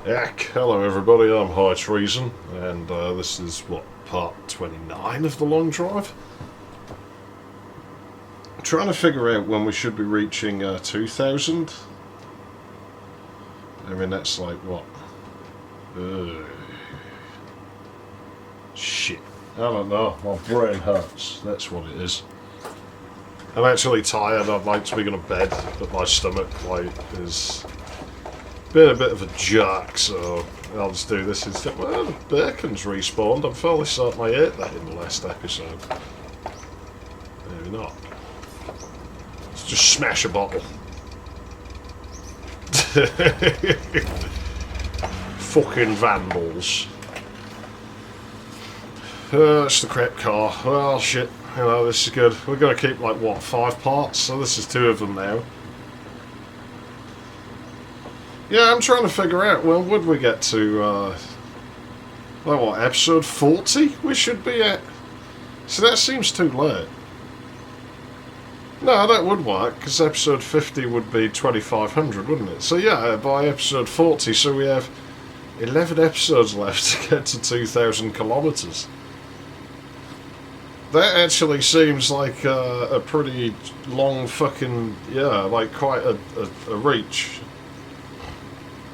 Heck, hello everybody, I'm High Treason, and this is, what, part 29 of the long drive? I'm trying to figure out when we should be reaching 2,000. I mean, that's like, what? Shit. I don't know, my brain hurts, that's what it is. I'm actually tired, I'd like to be going to bed, but my stomach, like, is... been a bit of a jerk, so I'll just do this instead. Well, the bacon's respawned. I'm fairly certain I ate that in the last episode. Maybe not. Let's just smash a bottle. Fucking vandals. It's the crap car. Well, shit. You know, this is good. We're going to keep, like, what, 5 parts? So this is 2 of them now. Yeah, I'm trying to figure out, well, would we get to, like what, episode 40 we should be at? So that seems too late. No, that would work, because episode 50 would be 2,500, wouldn't it? So yeah, by episode 40, so we have 11 episodes left to get to 2,000 kilometres. That actually seems like a pretty long fucking, yeah, like quite a reach.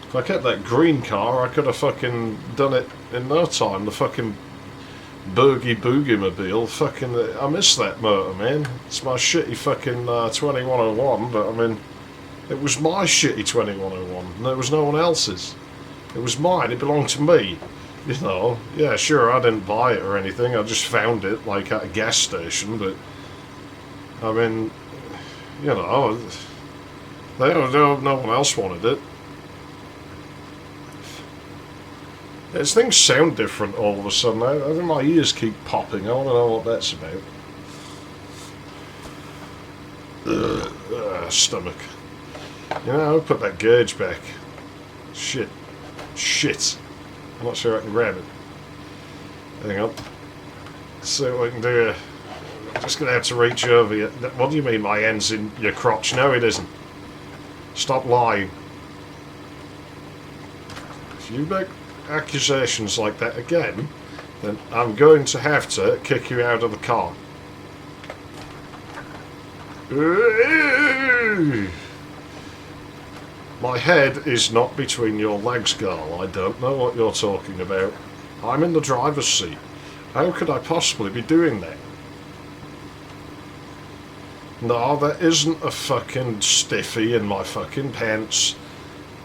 If I kept that green car, I could have fucking done it in no time. The fucking Boogie Boogie Mobile. Fucking, I miss that motor, man. It's my shitty fucking 2101, but I mean, it was my shitty 2101, and it was no one else's. It was mine, it belonged to me. You know, yeah, sure, I didn't buy it or anything, I just found it, like, at a gas station, but, I mean, you know, no one else wanted it. These things sound different all of a sudden. I think my ears keep popping. I want to know what that's about. Stomach. You know, put that gauge back. Shit. I'm not sure I can grab it. Hang on. Let's see what we can do here. I'm just going to have to reach over you. What do you mean my end's in your crotch? No, it isn't. Stop lying. If you make accusations like that again, then I'm going to have to kick you out of the car. My head is not between your legs, girl. I don't know what you're talking about. I'm in the driver's seat. How could I possibly be doing that? No, there isn't a fucking stiffy in my fucking pants.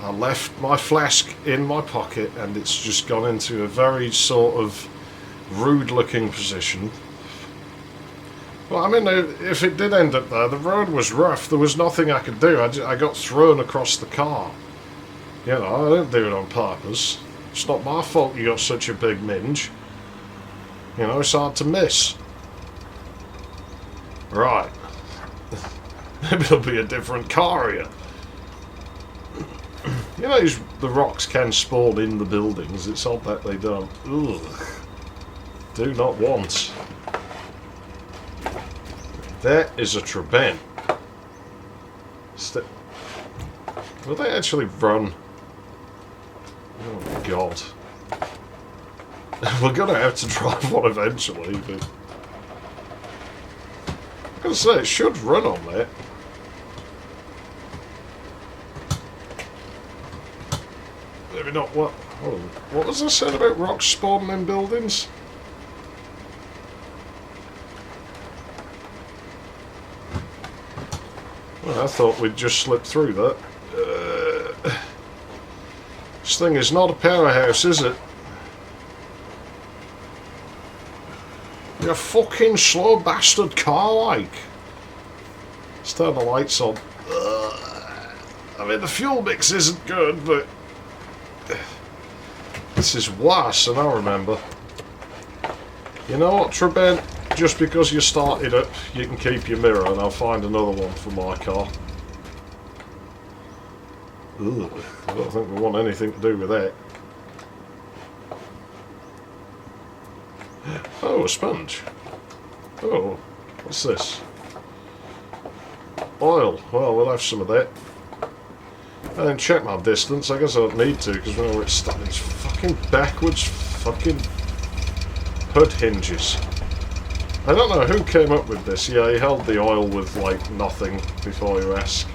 I left my flask in my pocket and it's just gone into a very sort of rude looking position. Well, I mean, if it did end up there, the road was rough, there was nothing I could do. I got thrown across the car. You know, I didn't do it on purpose. It's not my fault you got such a big minge. You know, it's hard to miss. Right. Maybe it'll be a different car here. You know, the rocks can spawn in the buildings. It's odd that they don't. Ugh. Do not want. That is a Trabant. Will they actually run? Oh my god. We're gonna have to drive one eventually, but... I'm gonna say, it should run on that. Maybe not what... Oh, what was I saying about rocks spawning in buildings? Well, I thought we'd just slip through that. This thing is not a powerhouse, is it? You fucking slow bastard car, like. Let's turn the lights on. I mean, the fuel mix isn't good, but... This is worse than I remember. You know what, Trabant? Just because you started it, you can keep your mirror and I'll find another one for my car. Ugh, I don't think we want anything to do with that. Oh, a sponge. Oh, what's this? Oil. Well, we'll have some of that. I didn't check my distance. I guess I don't need to because we know where it's stuck. These fucking backwards fucking hood hinges. I don't know who came up with this. Yeah, he held the oil with like nothing before you ask.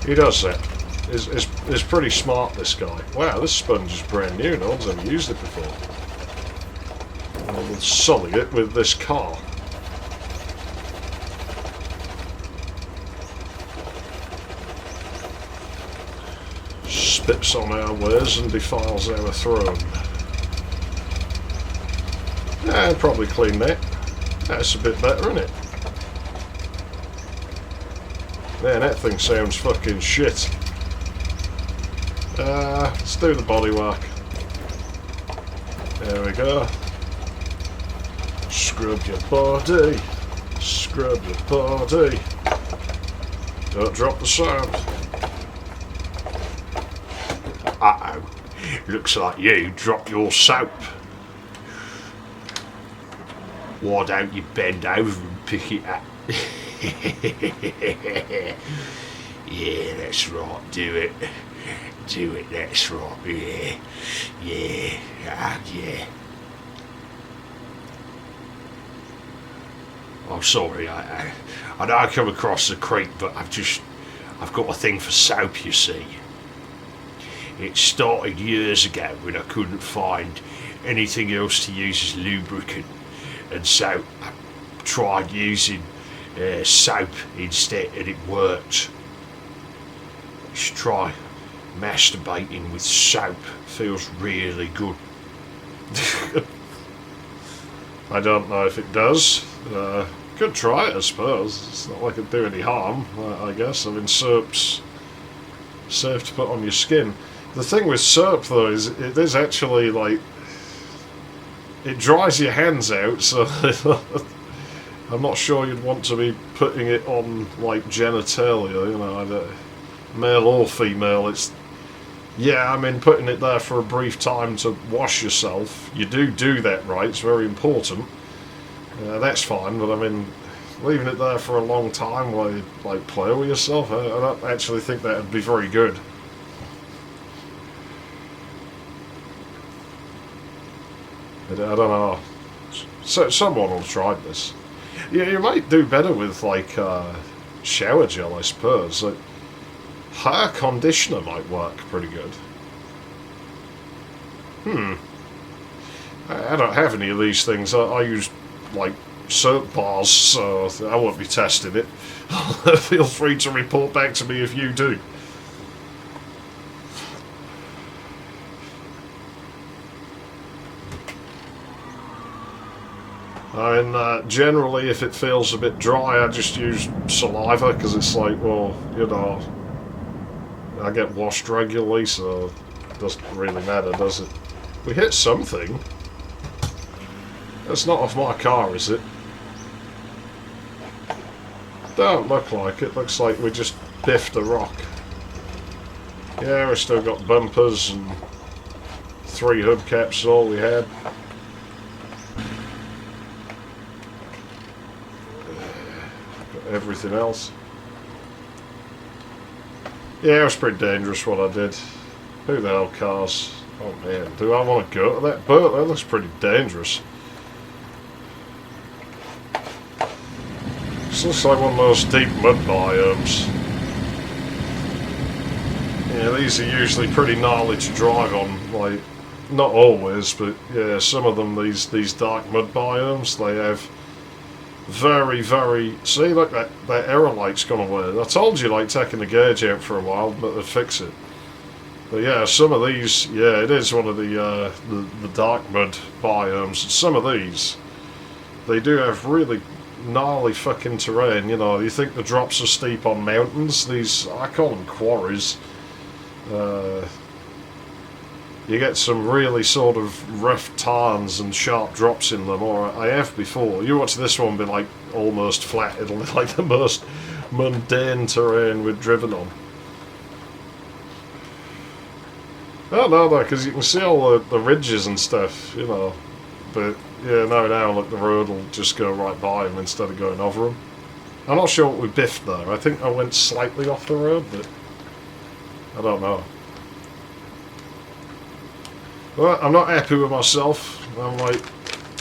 He does that. He's pretty smart, this guy. Wow, this sponge is brand new. No one's ever used it before. And we'll sully it with this car. Spits on our wares and defiles our throne. Yeah, probably clean that. That's a bit better, isn't it? Man, that thing sounds fucking shit. Let's do the bodywork. There we go. Scrub your body. Scrub your body. Don't drop the sound. Uh-oh. Looks like you dropped your soap. Why don't you bend over and pick it up? Yeah, that's right. Do it. Do it, that's right. Yeah. Yeah. Yeah. I'm sorry, I know I come across the creek, but I've got a thing for soap, you see. It started years ago when I couldn't find anything else to use as lubricant, and so I tried using soap instead, and it worked. You should try masturbating with soap. Feels really good. I don't know if it does. Could try it, I suppose. It's not like it'd do any harm, I guess. I mean, soap's safe to put on your skin. The thing with soap, though, is it is actually, like, it dries your hands out, so I'm not sure you'd want to be putting it on, like, genitalia, you know, male or female. It's, yeah, I mean, putting it there for a brief time to wash yourself, you do that right, it's very important. That's fine, but I mean, leaving it there for a long time while you, like, play with yourself, I don't actually think that would be very good. I don't know. So, someone will try this. Yeah, you might do better with, like, shower gel, I suppose. Like, hair conditioner might work pretty good. I don't have any of these things. I use, like, soap bars, so I won't be testing it. Feel free to report back to me if you do. I mean, generally, if it feels a bit dry, I just use saliva, because it's like, well, you know, I get washed regularly, so it doesn't really matter, does it? We hit something. That's not off my car, is it? Don't look like it. Looks like we just biffed a rock. Yeah, we still got bumpers and 3 hubcaps is all we had. Everything else. Yeah, it was pretty dangerous what I did. Who the hell cars? Oh man, do I want to go to that boat? That looks pretty dangerous. This looks like one of those deep mud biomes. Yeah, these are usually pretty gnarly to drive on. Like, not always, but yeah, some of them, these dark mud biomes, they have very, very... See, look, that error light's gone away. I told you, like, taking the gauge out for a while, but it'd fix it. But yeah, some of these, yeah, it is one of the dark mud biomes. Some of these, they do have really gnarly fucking terrain, you know. You think the drops are steep on mountains? These, I call them quarries. You get some really sort of rough tarns and sharp drops in them, or I have before. You watch this one be like almost flat, it'll be like the most mundane terrain we've driven on. Oh no, because you can see all the ridges and stuff, you know. But yeah, now look, the road will just go right by them instead of going over them. I'm not sure what we biffed there. I think I went slightly off the road, but I don't know. Well, I'm not happy with myself. I'm like,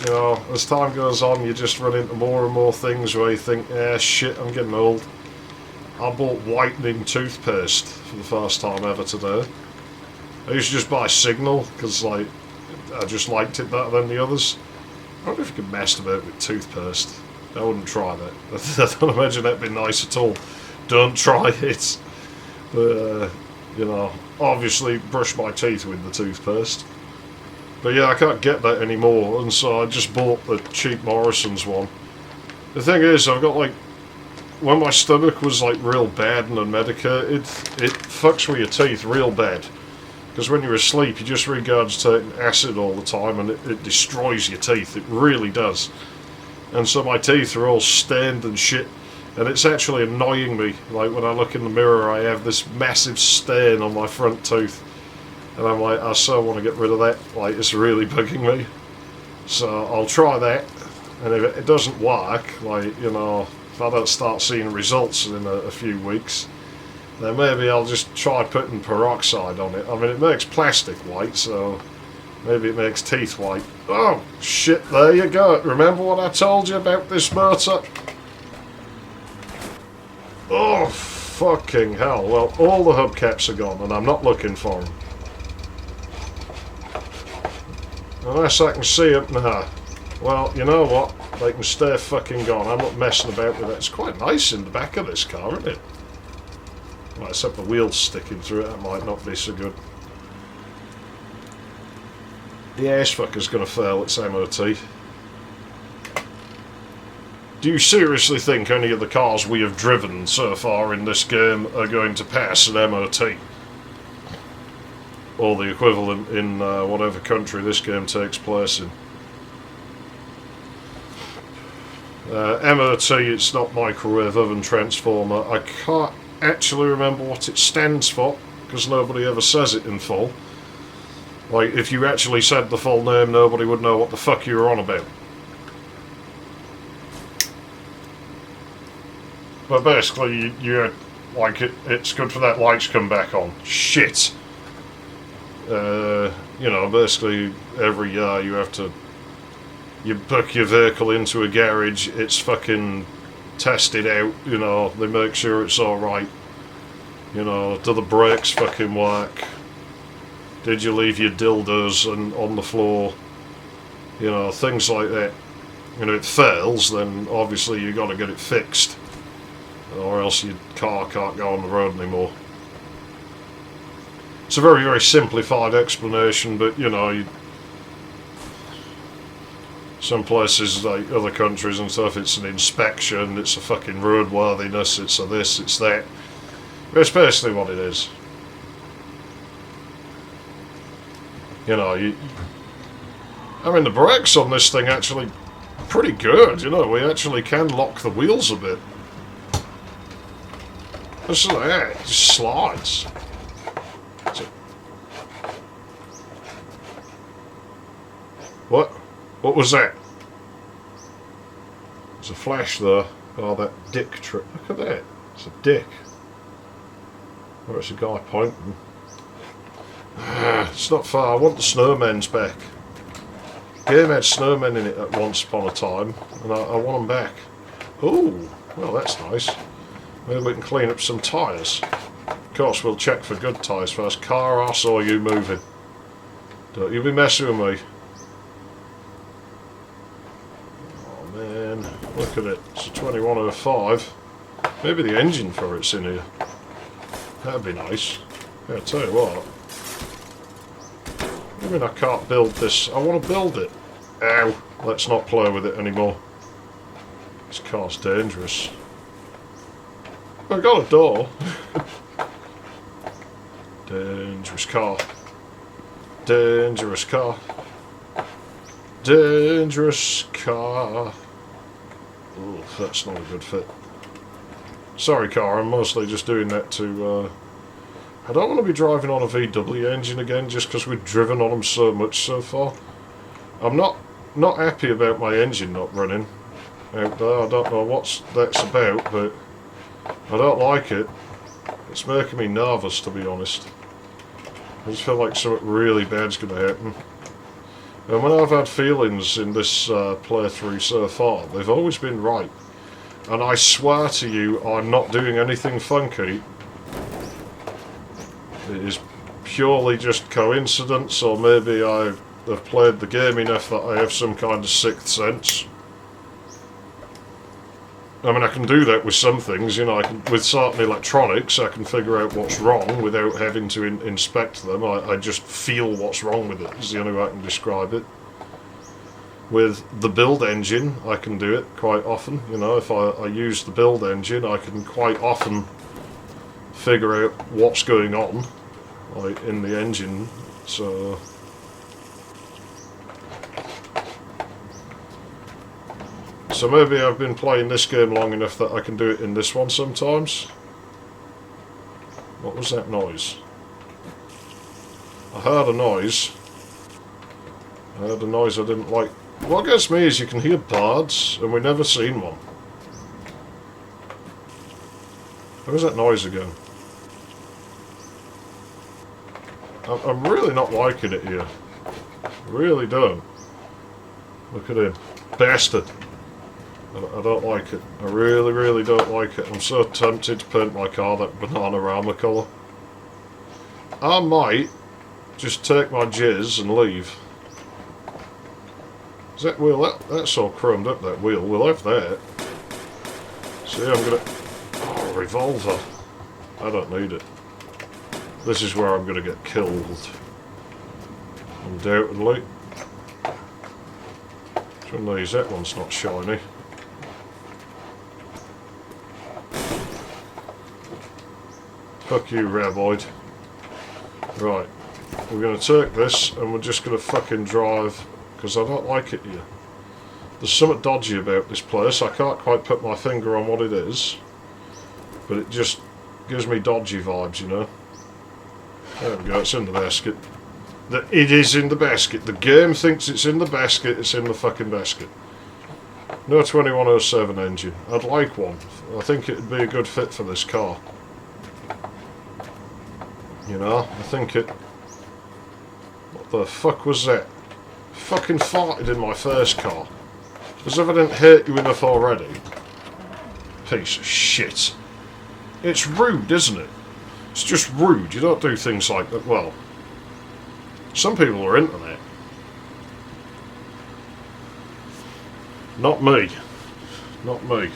you know, as time goes on, you just run into more and more things where you think, yeah, shit, I'm getting old. I bought whitening toothpaste for the first time ever today. I used to just buy Signal, because, like, I just liked it better than the others. I wonder if you could masturbate with toothpaste. I wouldn't try that. I don't imagine that'd be nice at all. Don't try it. But, you know, obviously brush my teeth with the toothpaste. But yeah, I can't get that anymore, and so I just bought the cheap Morrison's one. The thing is, I've got, like, when my stomach was, like, real bad and unmedicated, it fucks with your teeth real bad. Because when you're asleep, you just regurgitate acid all the time, and it destroys your teeth. It really does. And so my teeth are all stained and shit, and it's actually annoying me. Like, when I look in the mirror, I have this massive stain on my front tooth. And I'm like, I so want to get rid of that. Like, it's really bugging me. So I'll try that. And if it doesn't work, like, you know, if I don't start seeing results in a few weeks, then maybe I'll just try putting peroxide on it. I mean, it makes plastic white, so maybe it makes teeth white. Oh, shit, there you go. Remember what I told you about this motor? Oh, fucking hell. Well, all the hubcaps are gone, and I'm not looking for them. Unless I can see them. Nah. Well, you know what? They can stay fucking gone. I'm not messing about with that. It's quite nice in the back of this car, isn't it? Well, except the wheels sticking through it, that might not be so good. The ass fucker's gonna fail its MOT. Do you seriously think any of the cars we have driven so far in this game are going to pass an MOT? Or the equivalent in whatever country this game takes place in. MOT, it's not Microwave Oven Transformer. I can't actually remember what it stands for, because nobody ever says it in full. Like, if you actually said the full name, nobody would know what the fuck you were on about. But basically, you like, it's good for that lights come back on. Shit! You know, basically every year you book your vehicle into a garage, it's fucking tested out, you know, they make sure it's alright. You know, do the brakes fucking work? Did you leave your dildos on the floor? You know, things like that. And if it fails, then obviously you got to get it fixed, or else your car can't go on the road anymore. It's a very, very simplified explanation, but, you know, some places, like other countries and stuff, it's an inspection, it's a fucking roadworthiness, it's a this, it's that. But it's basically what it is. You know, I mean, the brakes on this thing actually pretty good, you know, we actually can lock the wheels a bit. Just like that, it just slides. What? What was that? There's a flash there. Oh, that dick trick. Look at that. It's a dick. Or it's a guy pointing. It's not far. I want the snowmen's back. Game had snowmen in it at once upon a time, and I want them back. Ooh, well, that's nice. Maybe we can clean up some tyres. Of course, we'll check for good tyres first. Car, I saw you moving. Don't you be messing with me. Oh man, look at it. It's a 2105. Maybe the engine for it's in here. That'd be nice. Yeah, I'll tell you what. I mean, I can't build this. I want to build it. Ow. Let's not play with it anymore. This car's dangerous. I got a door. Dangerous car. Dangerous car. Dangerous car. Oh, that's not a good fit. Sorry, car. I'm mostly just doing that to... I don't want to be driving on a VW engine again just because we've driven on them so much so far. I'm not happy about my engine not running out there. I don't know what that's about, but I don't like it. It's making me nervous, to be honest. I just feel like something really bad's going to happen. And when I've had feelings in this playthrough so far, they've always been right. And I swear to you, I'm not doing anything funky. It is purely just coincidence, or maybe I have played the game enough that I have some kind of sixth sense. I mean, I can do that with some things, you know, with certain electronics, I can figure out what's wrong without having to inspect them. I just feel what's wrong with it, is the only way I can describe it. With the build engine, I can do it quite often, you know, if I use the build engine, I can quite often figure out what's going on, like, in the engine, so... So maybe I've been playing this game long enough that I can do it in this one sometimes. What was that noise? I heard a noise. I heard a noise I didn't like. What gets me is you can hear birds, and we've never seen one. What was that noise again? I'm really not liking it here. Really don't. Look at him. Bastard. I don't like it. I really, really don't like it. I'm so tempted to paint my car that Bananarama colour. I might just take my jizz and leave. Is that wheel? That's all chromed up, that wheel. We'll have that. See, I'm gonna... Oh, revolver. I don't need it. This is where I'm gonna get killed. Undoubtedly. Which one of these? That one's not shiny. Fuck you, Raboid. Right. We're going to take this and we're just going to fucking drive, because I don't like it here. There's something dodgy about this place. I can't quite put my finger on what it is, but it just gives me dodgy vibes, you know. There we go, it's in the basket. It is in the basket. The game thinks it's in the basket, it's in the fucking basket. No 2107 engine. I'd like one. I think it'd be a good fit for this car. You know, I think it... What the fuck was that? Fucking farted in my first car. As if I didn't hate you enough already. Piece of shit. It's rude, isn't it? It's just rude. You don't do things like that. Well, some people are into that. Not me. Not me.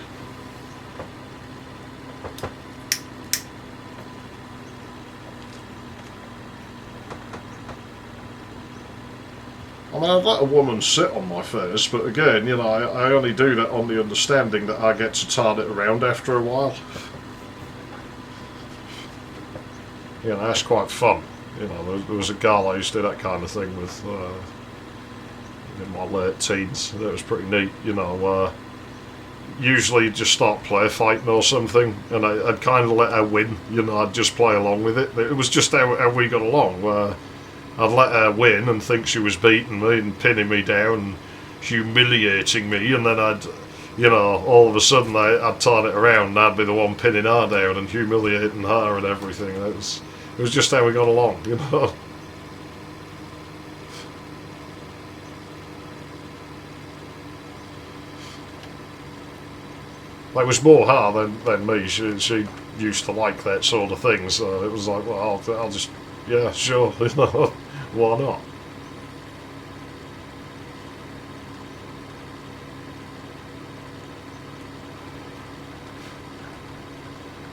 I mean, I'd let a woman sit on my face, but again, you know, I only do that on the understanding that I get to turn it around after a while. You know, that's quite fun. You know, there was a girl I used to do that kind of thing with in my late teens. That was pretty neat, you know. Usually you'd just start play fighting or something, and I'd kind of let her win, you know, I'd just play along with it. It was just how we got along, where I'd let her win and think she was beating me and pinning me down and humiliating me, and then I'd, you know, all of a sudden I'd turn it around and I'd be the one pinning her down and humiliating her and everything. It was just how we got along, you know. It was more her than me. She used to like that sort of thing, so it was like, well, I'll just, yeah, sure, you know, why not?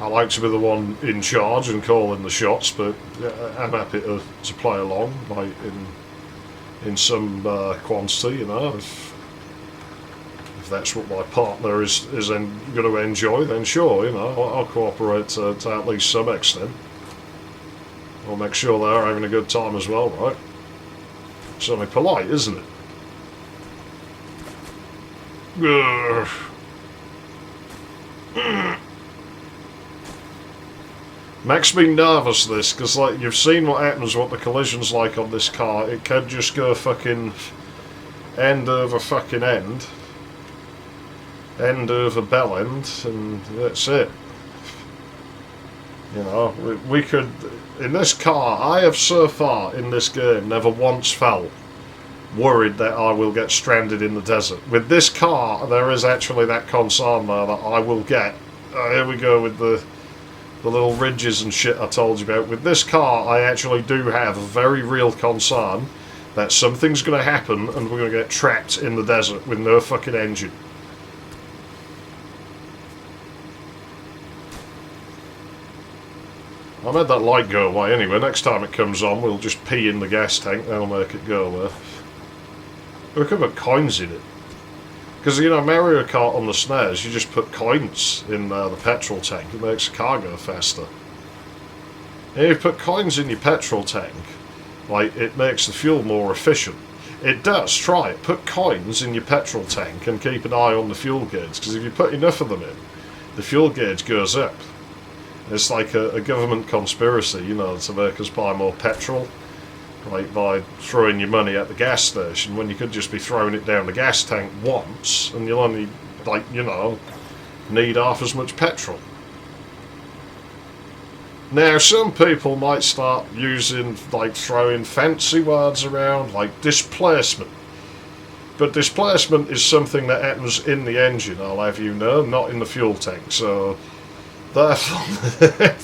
I like to be the one in charge and calling the shots, but yeah, I'm happy to play along, like in some quantity, you know. If that's what my partner is going to enjoy, then sure, you know, I'll cooperate to at least some extent. I'll make sure they're having a good time as well, right? It's only polite, isn't it? Makes me nervous, this, because like you've seen what happens, what the collision's like on this car. It can just go fucking end over fucking end. End over bell end, and that's it. You know, we could... In this car, I have so far in this game never once felt worried that I will get stranded in the desert. With this car, there is actually that concern there that I will get... here we go with the little ridges and shit I told you about. With this car, I actually do have a very real concern that something's going to happen and we're going to get trapped in the desert with no fucking engine. I made that light go away anyway. Next time it comes on, we'll just pee in the gas tank. That'll make it go away. We could put coins in it. Because, you know, Mario Kart on the SNES, you just put coins in the petrol tank. It makes the car go faster. And if you put coins in your petrol tank, like, it makes the fuel more efficient. It does, try it. Put coins in your petrol tank and keep an eye on the fuel gauge. Because if you put enough of them in, the fuel gauge goes up. It's like a government conspiracy, you know, to make us buy more petrol, like by throwing your money at the gas station when you could just be throwing it down the gas tank once and you'll only, like, you know, need half as much petrol. Now, some people might start using, like, throwing fancy words around, like displacement. But displacement is something that happens in the engine, I'll have you know, not in the fuel tank, so... Therefore,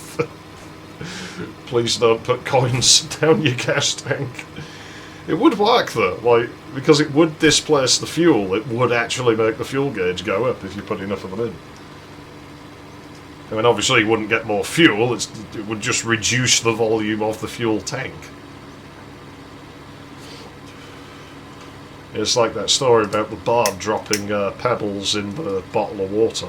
please don't put coins down your gas tank. It would work though, like, because it would displace the fuel, it would actually make the fuel gauge go up if you put enough of them in. I mean, obviously you wouldn't get more fuel, it would just reduce the volume of the fuel tank. It's like that story about the bard dropping pebbles in the bottle of water.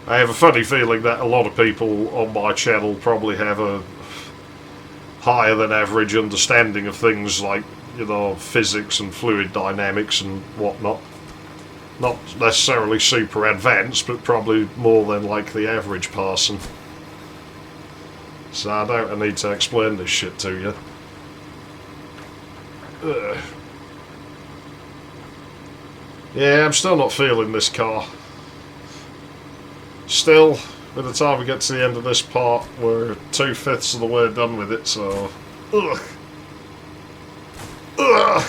I have a funny feeling that a lot of people on my channel probably have a higher than average understanding of things like, you know, physics and fluid dynamics and whatnot. Not necessarily super advanced, but probably more than like the average person. So I don't need to explain this shit to you. Ugh. Yeah, I'm still not feeling this car. Still, by the time we get to the end of this part, we're 2/5 of the way done with it, so... Ugh. Ugh.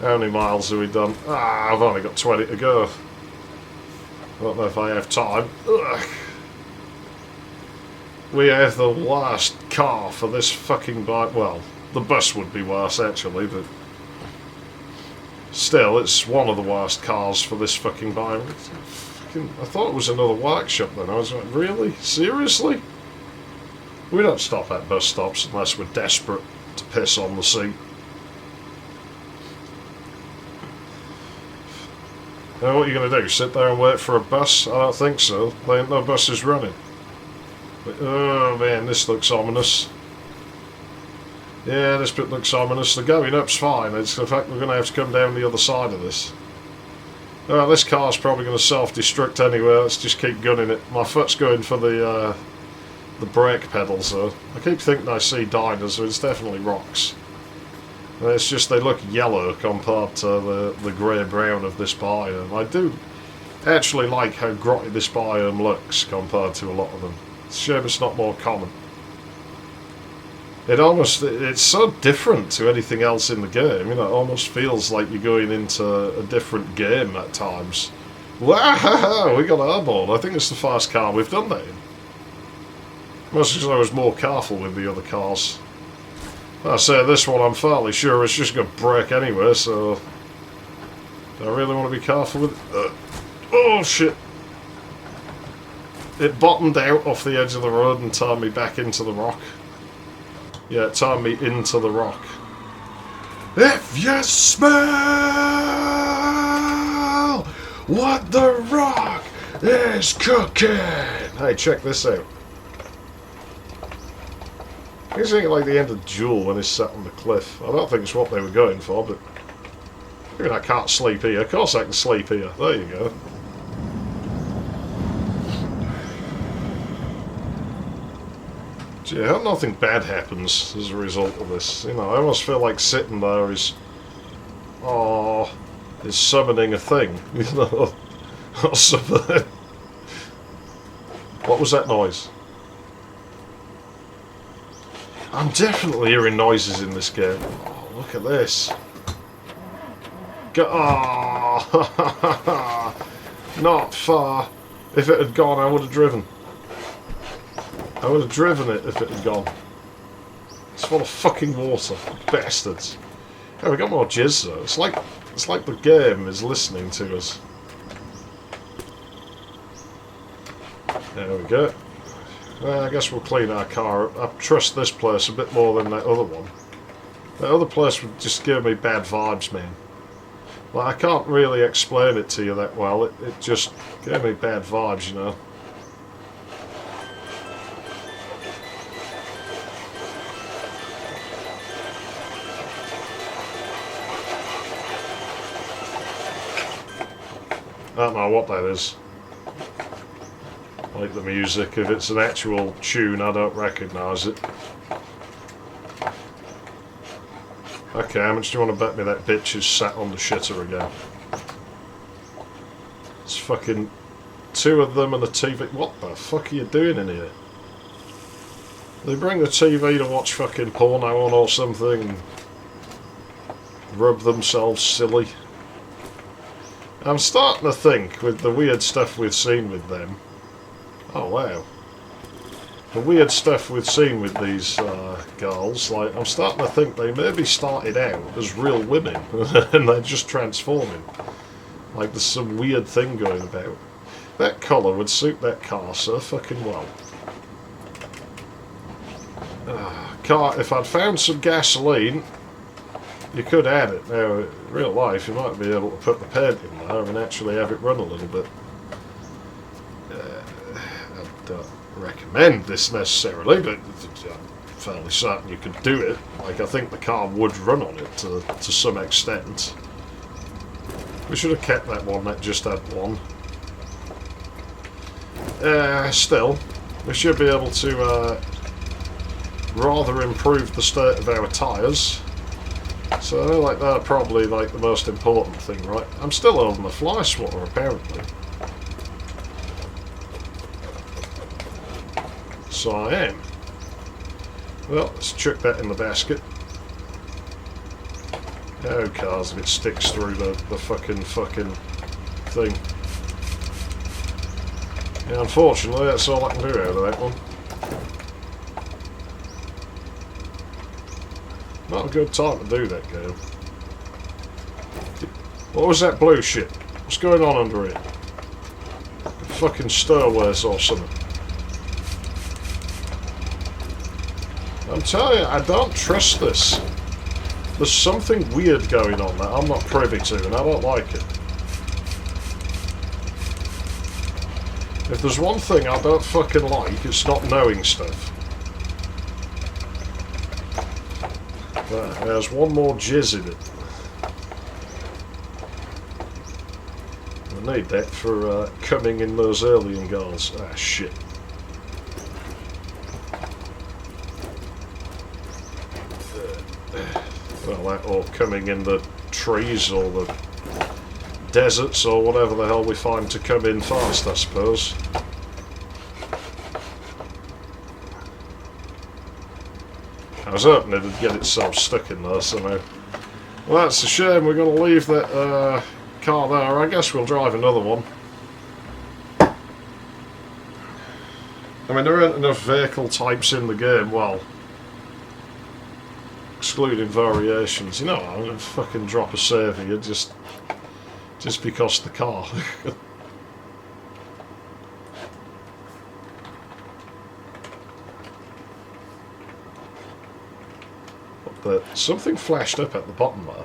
How many miles have we done? Ah, I've only got 20 to go. I don't know if I have time. Ugh. We have the worst car for this fucking bike. Well, the bus would be worse, actually, but... Still, it's one of the worst cars for this fucking bike. I thought it was another workshop then. I was like, really? Seriously? We don't stop at bus stops unless we're desperate to piss on the seat. Now what are you going to do? Sit there and wait for a bus? I don't think so. There ain't no buses running. But, oh man, this looks ominous. Yeah, this bit looks ominous. The going up's fine. It's the fact we're going to have to come down the other side of this. This car's probably going to self-destruct anyway. Let's just keep gunning it. My foot's going for the brake pedals though. I keep thinking I see diners, but it's definitely rocks. It's just they look yellow compared to the grey-brown of this biome. I do actually like how grotty this biome looks compared to a lot of them. It's a shame it's not more common. It's so different to anything else in the game, you know, it almost feels like you're going into a different game at times. Wow, we got airborne. I think it's the first car we've done that in. Mostly because I was more careful with the other cars. I say this one, I'm fairly sure it's just going to break anyway, so... Do I really want to be careful with it? Oh, shit. It bottomed out off the edge of the road and turned me back into the rock. Yeah, it turned me into the rock. If you smell what the rock is cooking! Hey, check this out. It's like the end of Jewel when he's sat on the cliff. I don't think it's what they were going for, but... I mean, I can't sleep here. Of course I can sleep here. There you go. Gee, I hope nothing bad happens as a result of this. You know, I almost feel like sitting there is... Oh, is summoning a thing, you know, or something. What was that noise? I'm definitely hearing noises in this game. Oh, look at this. Oh, not far. If it had gone, I would have driven. I would have driven it if it had gone. It's full of fucking water, bastards. Oh, we got more jizz though. It's like the game is listening to us. There we go. Well, I guess we'll clean our car up. I trust this place a bit more than that other one. That other place would just give me bad vibes, man. Like, I can't really explain it to you that well. It just gave me bad vibes, you know. I don't know what that is. Like the music, if it's an actual tune, I don't recognise it. Okay, how much do you want to bet me that bitch is sat on the shitter again? It's fucking 2 of them and a TV. What the fuck are you doing in here? They bring the TV to watch fucking porno on or something and rub themselves silly. I'm starting to think, with the weird stuff we've seen with them. Oh wow. The weird stuff we've seen with these girls, like, I'm starting to think they maybe started out as real women and they're just transforming. Like there's some weird thing going about. That colour would suit that car so fucking well. Car, if I'd found some gasoline, you could add it. Now, in real life, you might be able to put the paint in there and actually have it run a little bit. I don't recommend this necessarily, but I'm fairly certain you could do it. Like, I think the car would run on it to some extent. We should have kept that one that just had one. Still, we should be able to rather improve the state of our tyres. So, like, they're probably, like, the most important thing, right? I'm still holding the fly swatter, apparently. So I am. Well, let's chuck that in the basket. Oh, cars, if it sticks through the fucking thing. Yeah, unfortunately, that's all I can do out of that one. Not a good time to do that, game. What was that blue shit? What's going on under here? Fucking stairways or something. I'm telling you, I don't trust this. There's something weird going on that I'm not privy to, and I don't like it. If there's one thing I don't fucking like, it's not knowing stuff. There's one more jizz in it. I need that for coming in those alien girls. Ah, shit. Well, that or coming in the trees or the deserts or whatever the hell we find to come in fast, I suppose. I was hoping it'd get itself stuck in there somehow. Well, that's a shame. We're going to leave that car there. I guess we'll drive another one. I mean, there aren't enough vehicle types in the game, well, excluding variations. You know, I'm going to fucking drop a save here just because the car. But something flashed up at the bottom there.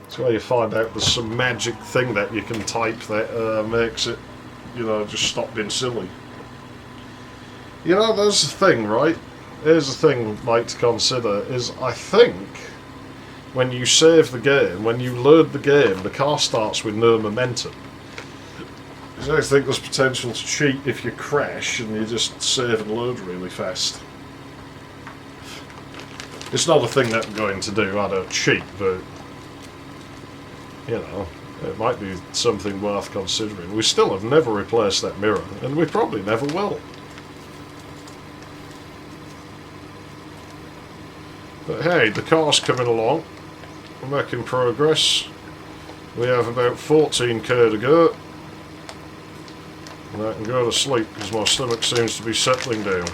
It's where you find out there's some magic thing that you can type that makes it, you know, just stop being silly. You know, there's the thing, right? Here's the thing I'd like to consider, is I think when you save the game, when you load the game, the car starts with no momentum. So I think there's potential to cheat if you crash and you just save and load really fast. It's not a thing that I'm going to do, I don't cheat, but you know, it might be something worth considering. We still have never replaced that mirror, and we probably never will. But hey, the car's coming along. We're making progress. We have about 14k to go. And I can go to sleep because my stomach seems to be settling down.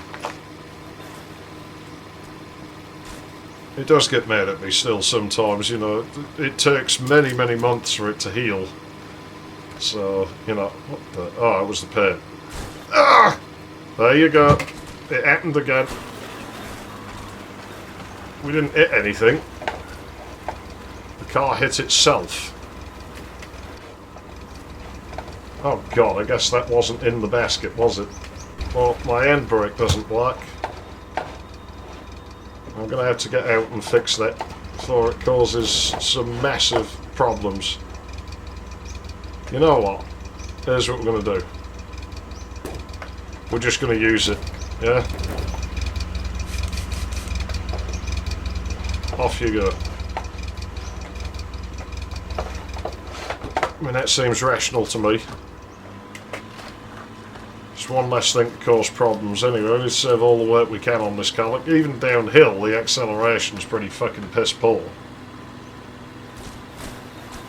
It does get mad at me still sometimes, you know. It takes many, many months for it to heal. So, you know, what the... Oh, it was the pain. Ah! There you go. It happened again. We didn't hit anything. The car hit itself. Oh god, I guess that wasn't in the basket, was it? Well, my handbrake doesn't work. I'm going to have to get out and fix that before it causes some massive problems. You know what? Here's what we're going to do. We're just going to use it, yeah? Off you go. I mean, that seems rational to me. Just one less thing to cause problems anyway. Let's save all the work we can on this car. Like, even downhill, the acceleration's pretty fucking piss poor.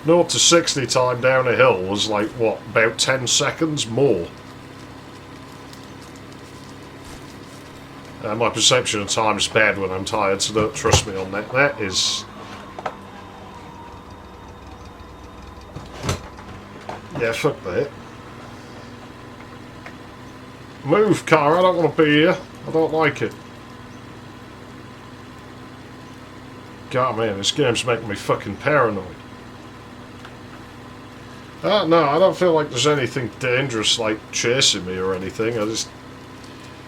0 to 60 time down a hill was like, what, about 10 seconds more? My perception of time is bad when I'm tired, so don't trust me on that. That is... Yeah, fuck that. Move, car, I don't want to be here. I don't like it. God, man, this game's making me fucking paranoid. No, I don't feel like there's anything dangerous, like chasing me or anything.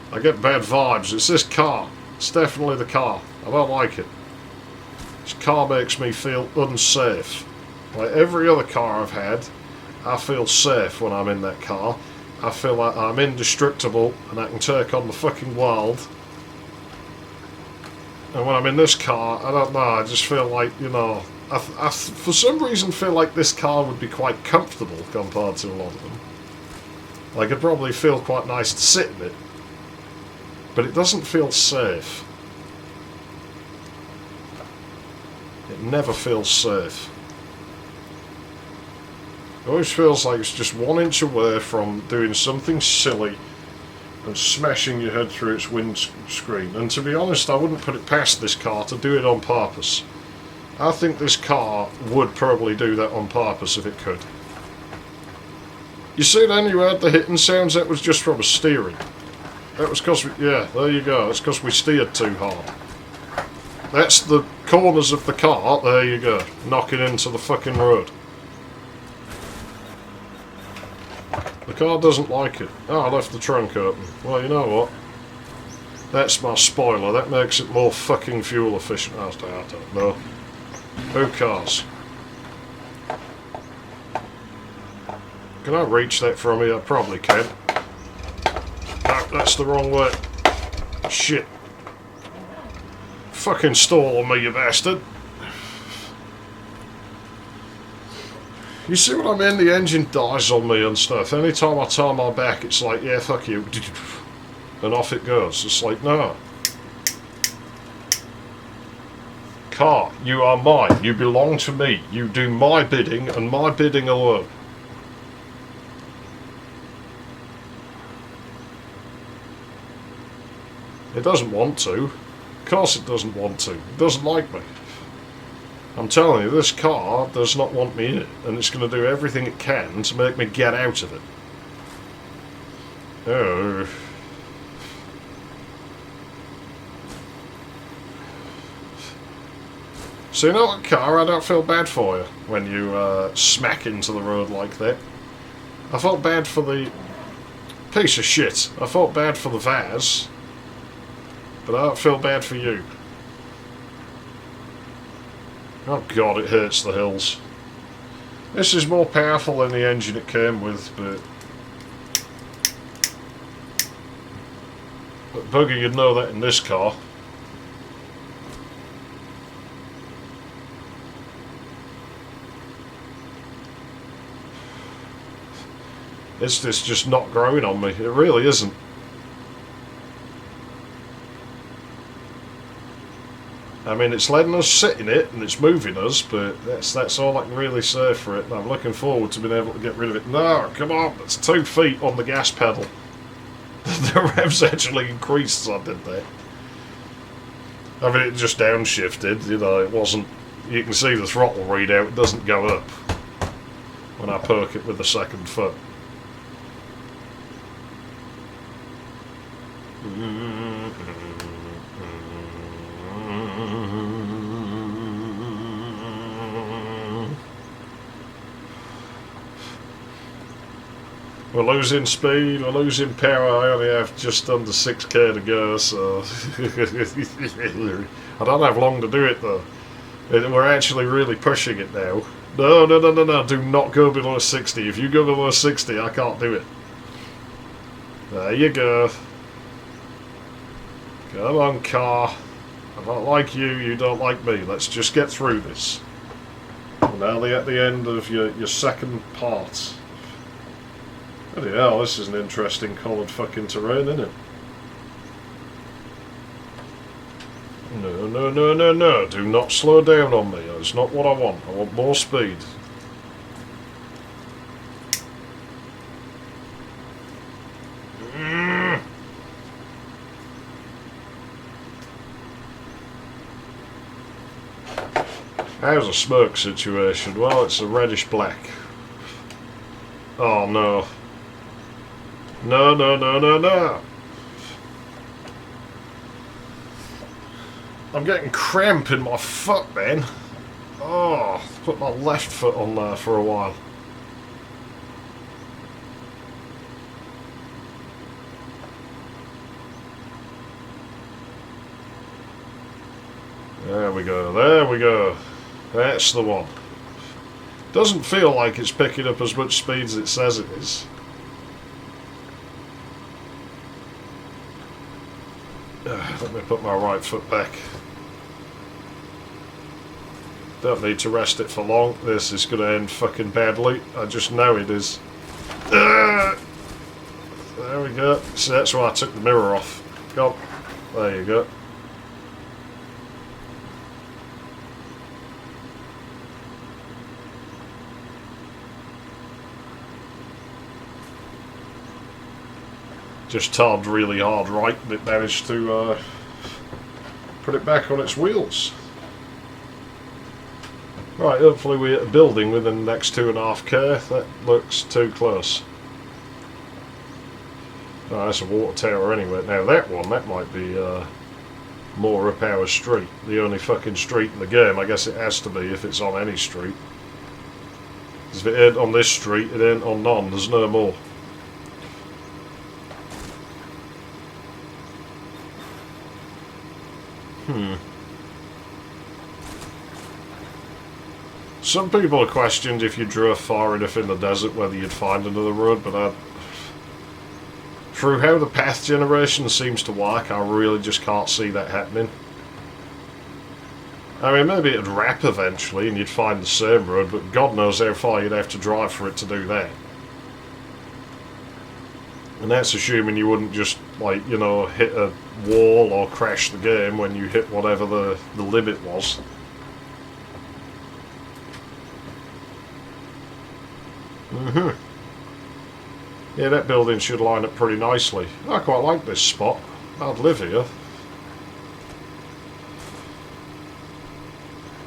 I get bad vibes. It's this car. It's definitely the car. I don't like it. This car makes me feel unsafe. Like every other car I've had, I feel safe when I'm in that car. I feel like I'm indestructible and I can take on the fucking world. And when I'm in this car, I don't know, I just feel like, you know, I for some reason feel like this car would be quite comfortable compared to a lot of them. Like, it'd probably feel quite nice to sit in it. But it doesn't feel safe. It never feels safe. It always feels like it's just 1 inch away from doing something silly and smashing your head through its windscreen. And to be honest, I wouldn't put it past this car to do it on purpose. I think this car would probably do that on purpose if it could. You see then, you heard the hitting sounds? That was just from a steering. That was because we... Yeah, there you go. That's because we steered too hard. That's the corners of the car. There you go. Knocking into the fucking road. The car doesn't like it. Oh, I left the trunk open. Well, you know what? That's my spoiler. That makes it more fucking fuel efficient. I don't know. Who cares? Can I reach that from here? I probably can. No, that's the wrong way. Shit. Fucking stall on me, you bastard. You see what I mean? The engine dies on me and stuff. Anytime I turn my back, it's like, yeah, fuck you. And off it goes. It's like, no. Car, you are mine. You belong to me. You do my bidding and my bidding alone. It doesn't want to. Of course it doesn't want to. It doesn't like me. I'm telling you, this car does not want me in it, and it's going to do everything it can to make me get out of it. Oh. So you know what, car, I don't feel bad for you when you smack into the road like that. I felt bad for the piece of shit. I felt bad for the vase, but I don't feel bad for you. Oh god, it hurts the hills. This is more powerful than the engine it came with, but bugger, you'd know that in this car. It's just not growing on me. It really isn't. I mean, it's letting us sit in it and it's moving us, but that's all I can really say for it. And I'm looking forward to being able to get rid of it. No, come on, it's 2 feet on the gas pedal. The revs actually increased as I did there. I mean, it just downshifted, you know, it wasn't... You can see the throttle readout, it doesn't go up when I perk it with the second foot. We're losing speed, we're losing power. I only have just under 6k to go, so I don't have long to do it though. We're actually really pushing it now. No, do not go below 60. If you go below 60, I can't do it. There you go. Come on, car. I don't like you, you don't like me. Let's just get through this. We're nearly at the end of your second part. Bloody hell, this is an interesting coloured fucking terrain, isn't it? No. Do not slow down on me. That's not what I want. I want more speed. How's a smoke situation? Well, it's a reddish black. Oh no. No. I'm getting cramp in my foot, man. Oh, put my left foot on there for a while. There we go. That's the one. Doesn't feel like it's picking up as much speed as it says it is. Let me put my right foot back. Don't need to rest it for long. This is going to end fucking badly. I just know it is. There we go. See, that's why I took the mirror off. Go. There you go. Just tugged really hard right and it managed to put it back on its wheels. Right, hopefully we hit a building within the next 2.5k. That looks too close. Oh, that's a water tower anyway. Now that one, that might be more up our street. The only fucking street in the game. I guess it has to be if it's on any street. Because if it ain't on this street, it ain't on none. There's no more. Some people have questioned if you drove far enough in the desert whether you'd find another road, but through how the path generation seems to work, I really just can't see that happening. I mean, maybe it'd wrap eventually and you'd find the same road, but God knows how far you'd have to drive for it to do that. And that's assuming you wouldn't just, like, you know, hit a wall or crash the game when you hit whatever the limit was. Yeah, that building should line up pretty nicely. I quite like this spot. I'd live here.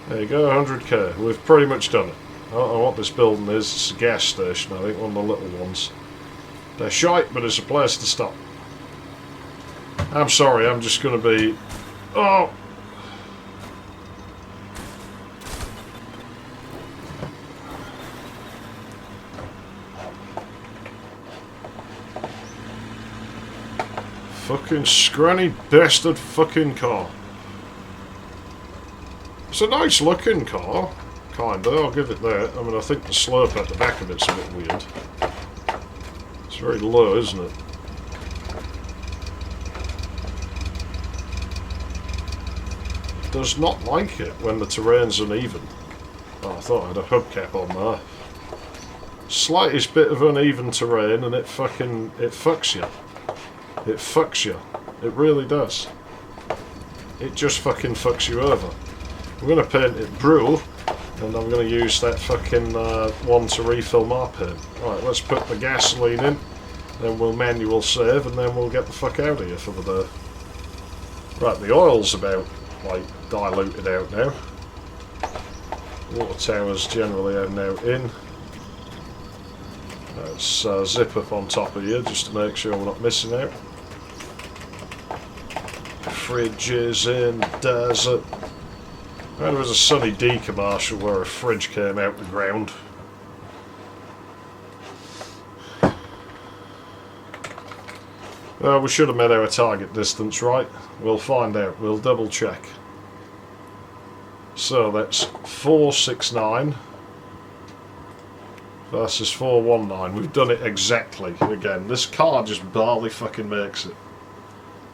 There you go, 100k. We've pretty much done it. I don't know what this building is. It's a gas station, I think, one of the little ones. They're shite, but it's a place to stop. I'm sorry, I'm just going to be... Oh! Fucking scrawny bastard fucking car. It's a nice looking car. Kinda, I'll give it that. I mean, I think the slope at the back of it's a bit weird. It's very low, isn't it? Does not like it when the terrain's uneven. Oh, I thought I had a hubcap on there. Slightest bit of uneven terrain and it fucks you. It fucks you. It really does. It just fucking fucks you over. I'm going to paint it blue, and I'm going to use that fucking one to refill my paint. Right, let's put the gasoline in, then we'll manual save, and then we'll get the fuck out of here for the day. Right, the oil's about, like, diluted out now. Water towers generally are now in. Let's zip up on top of here just to make sure we're not missing out. Fridge is in, desert. There was a sunny D commercial where a fridge came out the ground. We should have met our target distance, right? We'll find out. We'll double check. So that's 469 versus 419. We've done it exactly. Again, this car just barely fucking makes it.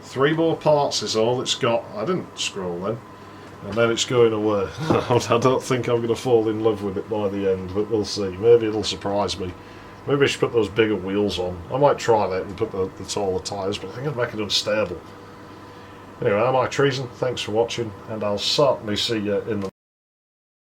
3 more parts is all it's got. I didn't scroll then. And then it's going away. I don't think I'm going to fall in love with it by the end, but we'll see. Maybe it'll surprise me. Maybe I should put those bigger wheels on. I might try that and put the taller tyres, but I think I'd make it unstable. Anyway, I'm Mike Treason. Thanks for watching, and I'll certainly see you in the